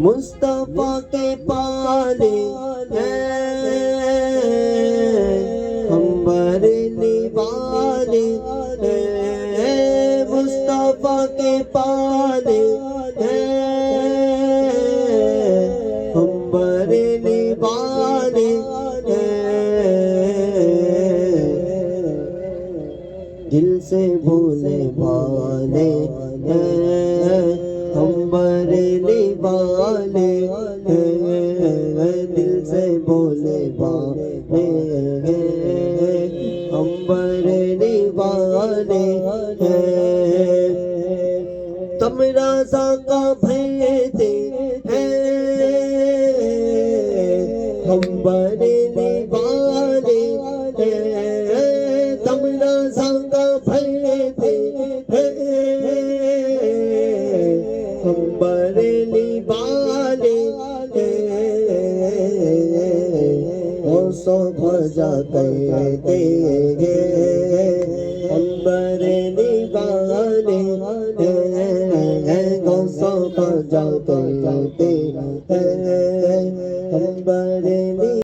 مصطفیٰ کے پالے ہیں ہم بریلی والے ہیں، مصطفیٰ کے پالے ہیں ہم بریلی والے ہیں، دل سے بولے والے ہیں ہم بریلی والے ہیں، دل سے بولے والے ہیں ہم بریلی والے ہیں، تمرازا کا بھیدے ہیں ہم بریلی والے ہیں، تمرازا کا بھیدے ہیں ہم بریلی والے غوثوں بھجا کہتے ہیں ہم بریلی والے غوثوں بھجا کہتے ہیں ہم بریلی